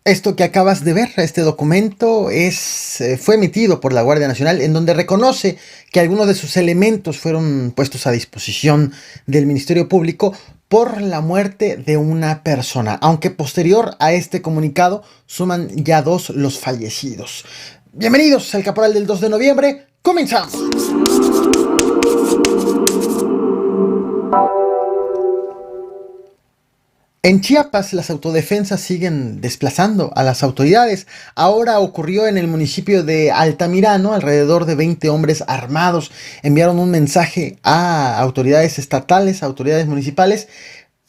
Esto que acabas de ver, este documento, fue emitido por la Guardia Nacional, en donde reconoce que algunos de sus elementos fueron puestos a disposición del Ministerio Público por la muerte de una persona, aunque posterior a este comunicado suman ya dos los fallecidos. Bienvenidos al Caporal del 2 de noviembre, comenzamos. En Chiapas, las autodefensas siguen desplazando a las autoridades. Ahora ocurrió en el municipio de Altamirano. Alrededor de 20 hombres armados enviaron un mensaje a autoridades estatales, a autoridades municipales,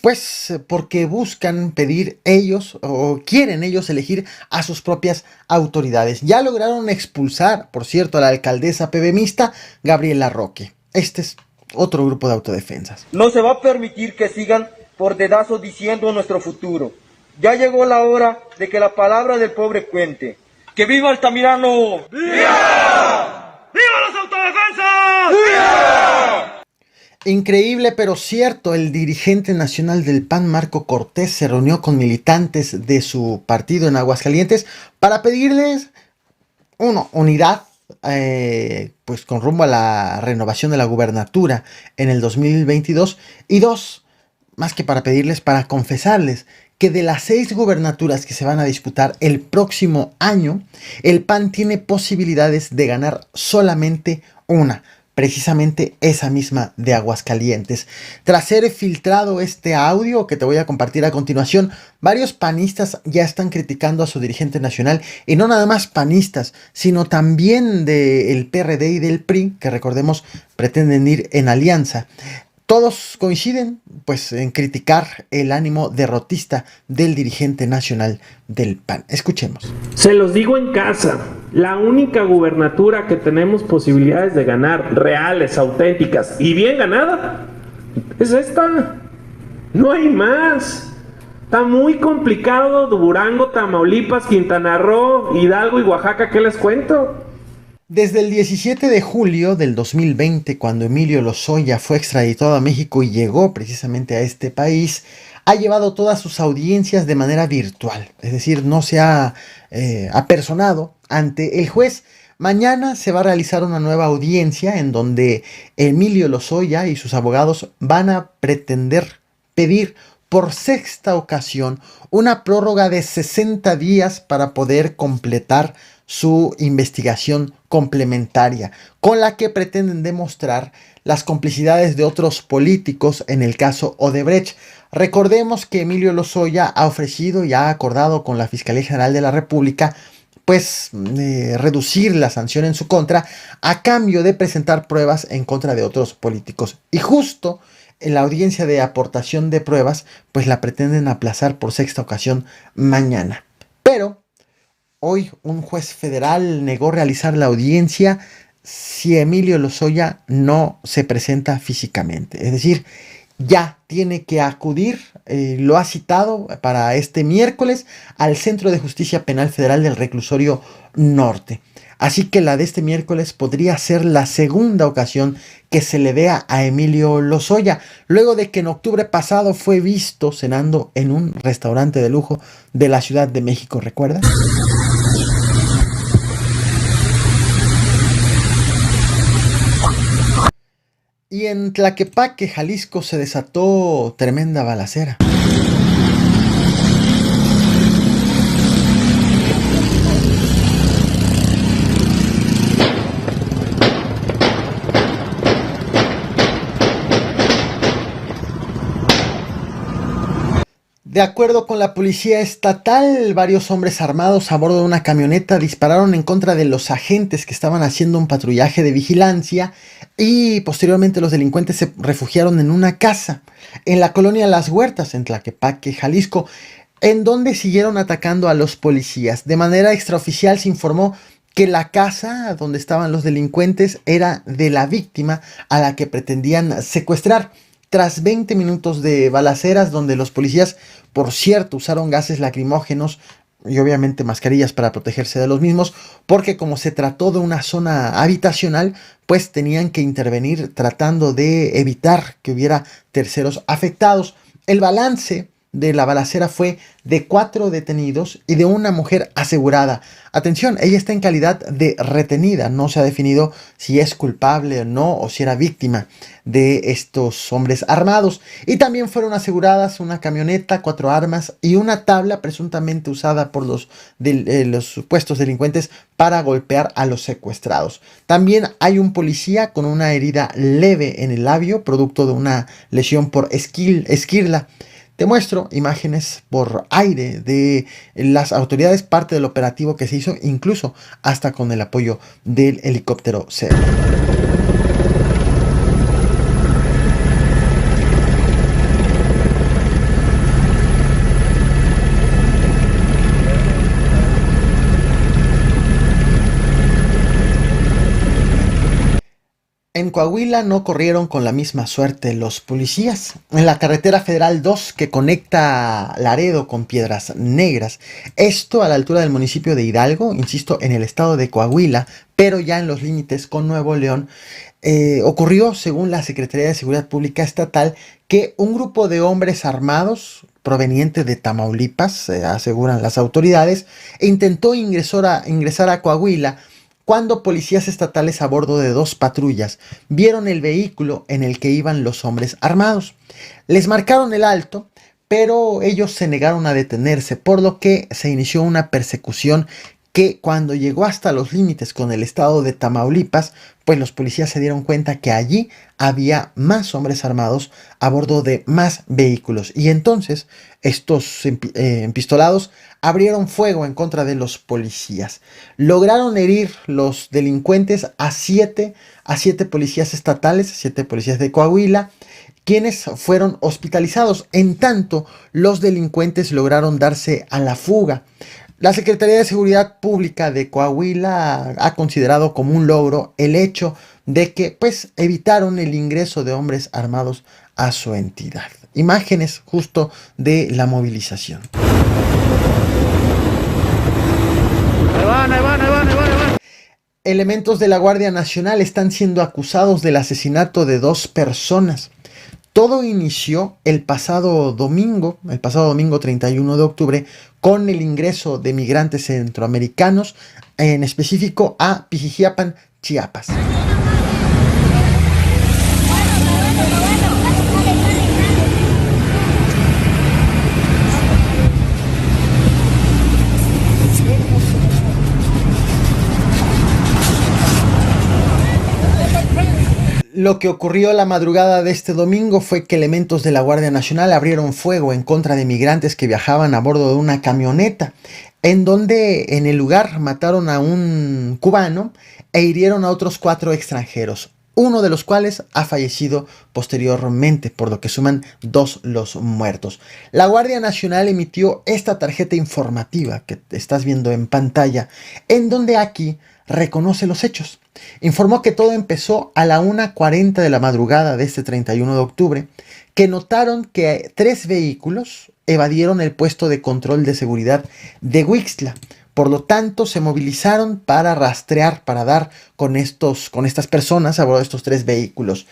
pues porque buscan pedir ellos o quieren ellos elegir a sus propias autoridades. Ya lograron expulsar, por cierto, a la alcaldesa PBMista, Gabriela Roque. Este es otro grupo de autodefensas. No se va a permitir que sigan por dedazo diciendo nuestro futuro. Ya llegó la hora de que la palabra del pobre cuente. ¡Que viva Altamirano! ¡Viva! ¡Viva las autodefensas! ¡Viva! Increíble pero cierto, el dirigente nacional del PAN, Marco Cortés, se reunió con militantes de su partido en Aguascalientes para pedirles, uno, unidad, pues con rumbo a la renovación de la gubernatura en el 2022, y dos, más que para pedirles, para confesarles que de las 6 gubernaturas que se van a disputar el próximo año, el PAN tiene posibilidades de ganar solamente una, precisamente esa misma de Aguascalientes. Tras ser filtrado este audio que te voy a compartir a continuación, varios panistas ya están criticando a su dirigente nacional, y no nada más panistas, sino también del PRD y del PRI, que recordemos pretenden ir en alianza. Todos coinciden, pues, en criticar el ánimo derrotista del dirigente nacional del PAN. Escuchemos. Se los digo en casa, la única gubernatura que tenemos posibilidades de ganar, reales, auténticas y bien ganada, es esta. No hay más. Está muy complicado Durango, Tamaulipas, Quintana Roo, Hidalgo y Oaxaca, ¿qué les cuento? Desde el 17 de julio del 2020, cuando Emilio Lozoya fue extraditado a México y llegó precisamente a este país, ha llevado todas sus audiencias de manera virtual, es decir, no se ha apersonado ante el juez. Mañana se va a realizar una nueva audiencia en donde Emilio Lozoya y sus abogados van a pretender pedir por sexta ocasión una prórroga de 60 días para poder completar su investigación complementaria, con la que pretenden demostrar las complicidades de otros políticos en el caso Odebrecht. Recordemos que Emilio Lozoya ha ofrecido y ha acordado con la Fiscalía General de la República pues reducir la sanción en su contra a cambio de presentar pruebas en contra de otros políticos. Y justo en la audiencia de aportación de pruebas, pues la pretenden aplazar por sexta ocasión mañana. Pero hoy un juez federal negó realizar la audiencia si Emilio Lozoya no se presenta físicamente. Es decir, ya tiene que acudir, lo ha citado para este miércoles al Centro de Justicia Penal Federal del Reclusorio Norte. Así que la de este miércoles podría ser la segunda ocasión que se le vea a Emilio Lozoya, luego de que en octubre pasado fue visto cenando en un restaurante de lujo de la Ciudad de México, ¿recuerdas? Y en Tlaquepaque, Jalisco, se desató tremenda balacera. De acuerdo con la policía estatal, varios hombres armados a bordo de una camioneta dispararon en contra de los agentes que estaban haciendo un patrullaje de vigilancia, y posteriormente los delincuentes se refugiaron en una casa en la colonia Las Huertas, en Tlaquepaque, Jalisco, en donde siguieron atacando a los policías. De manera extraoficial se informó que la casa donde estaban los delincuentes era de la víctima a la que pretendían secuestrar. Tras 20 minutos de balaceras, donde los policías, por cierto, usaron gases lacrimógenos y obviamente mascarillas para protegerse de los mismos, porque como se trató de una zona habitacional, pues tenían que intervenir tratando de evitar que hubiera terceros afectados. El balance de la balacera fue de 4 detenidos y de una mujer asegurada. Atención, ella está en calidad de retenida, no se ha definido si es culpable o no, o si era víctima de estos hombres armados. Y también fueron aseguradas una camioneta, 4 armas y una tabla presuntamente usada por los supuestos delincuentes para golpear a los secuestrados. También hay un policía con una herida leve en el labio, producto de una lesión por esquirla. Te muestro imágenes por aire de las autoridades, parte del operativo que se hizo, incluso hasta con el apoyo del helicóptero Cero. En Coahuila no corrieron con la misma suerte los policías. En la carretera federal 2 que conecta Laredo con Piedras Negras, esto a la altura del municipio de Hidalgo, insisto, en el estado de Coahuila, pero ya en los límites con Nuevo León, ocurrió, según la Secretaría de Seguridad Pública Estatal, que un grupo de hombres armados proveniente de Tamaulipas, aseguran las autoridades, intentó ingresar a Coahuila cuando policías estatales a bordo de 2 patrullas vieron el vehículo en el que iban los hombres armados. Les marcaron el alto, pero ellos se negaron a detenerse, por lo que se inició una persecución que cuando llegó hasta los límites con el estado de Tamaulipas, pues los policías se dieron cuenta que allí había más hombres armados a bordo de más vehículos. Y entonces estos empistolados abrieron fuego en contra de los policías. Lograron herir los delincuentes a 7 policías estatales, 7 policías de Coahuila, quienes fueron hospitalizados. En tanto, los delincuentes lograron darse a la fuga. La Secretaría de Seguridad Pública de Coahuila ha considerado como un logro el hecho de que pues evitaron el ingreso de hombres armados a su entidad. Imágenes justo de la movilización. Ahí van. Elementos de la Guardia Nacional están siendo acusados del asesinato de 2 personas. Todo inició el pasado domingo 31 de octubre, con el ingreso de migrantes centroamericanos, en específico a Pijijiapan, Chiapas. Lo que ocurrió la madrugada de este domingo fue que elementos de la Guardia Nacional abrieron fuego en contra de migrantes que viajaban a bordo de una camioneta, en donde en el lugar mataron a un cubano e hirieron a otros 4 extranjeros, uno de los cuales ha fallecido posteriormente, por lo que suman 2 los muertos. La Guardia Nacional emitió esta tarjeta informativa que estás viendo en pantalla, en donde aquí reconoce los hechos. Informó que todo empezó a la 1:40 de la madrugada de este 31 de octubre, que notaron que 3 vehículos evadieron el puesto de control de seguridad de Huixtla. Por lo tanto, se movilizaron para rastrear, para dar con estas personas a bordo de estos 3 vehículos.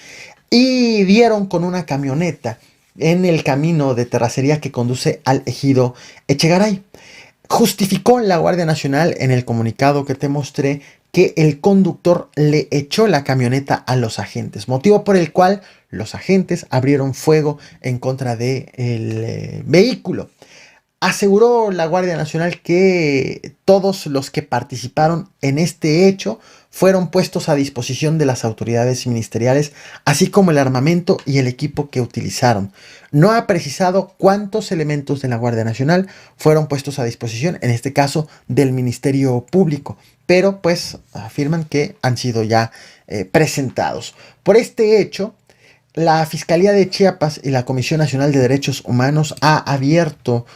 Y dieron con una camioneta en el camino de terracería que conduce al ejido Echegaray. Justificó la Guardia Nacional en el comunicado que te mostré que el conductor le echó la camioneta a los agentes, motivo por el cual los agentes abrieron fuego en contra del vehículo. Aseguró la Guardia Nacional que todos los que participaron en este hecho fueron puestos a disposición de las autoridades ministeriales, así como el armamento y el equipo que utilizaron. No ha precisado cuántos elementos de la Guardia Nacional fueron puestos a disposición, en este caso del Ministerio Público, pero pues afirman que han sido ya presentados. Por este hecho, la Fiscalía de Chiapas y la Comisión Nacional de Derechos Humanos han abierto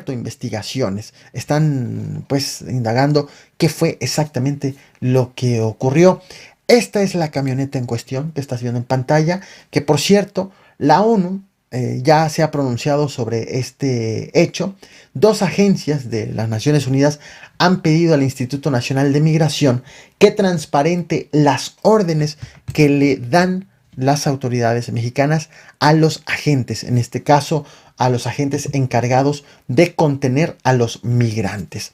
investigaciones. Están pues indagando qué fue exactamente lo que ocurrió. Esta es la camioneta en cuestión que estás viendo en pantalla, que por cierto, la ONU ya se ha pronunciado sobre este hecho. 2 agencias de las Naciones Unidas han pedido al Instituto Nacional de Migración que transparente las órdenes que le dan las autoridades mexicanas a los agentes, en este caso a los agentes encargados de contener a los migrantes.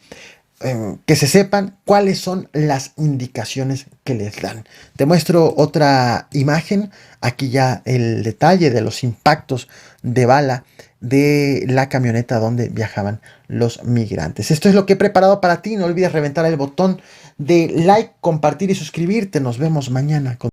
Que se sepan cuáles son las indicaciones que les dan. Te muestro otra imagen, aquí ya el detalle de los impactos de bala de la camioneta donde viajaban los migrantes. Esto es lo que he preparado para ti. No olvides reventar el botón de like, compartir y suscribirte. Nos vemos mañana con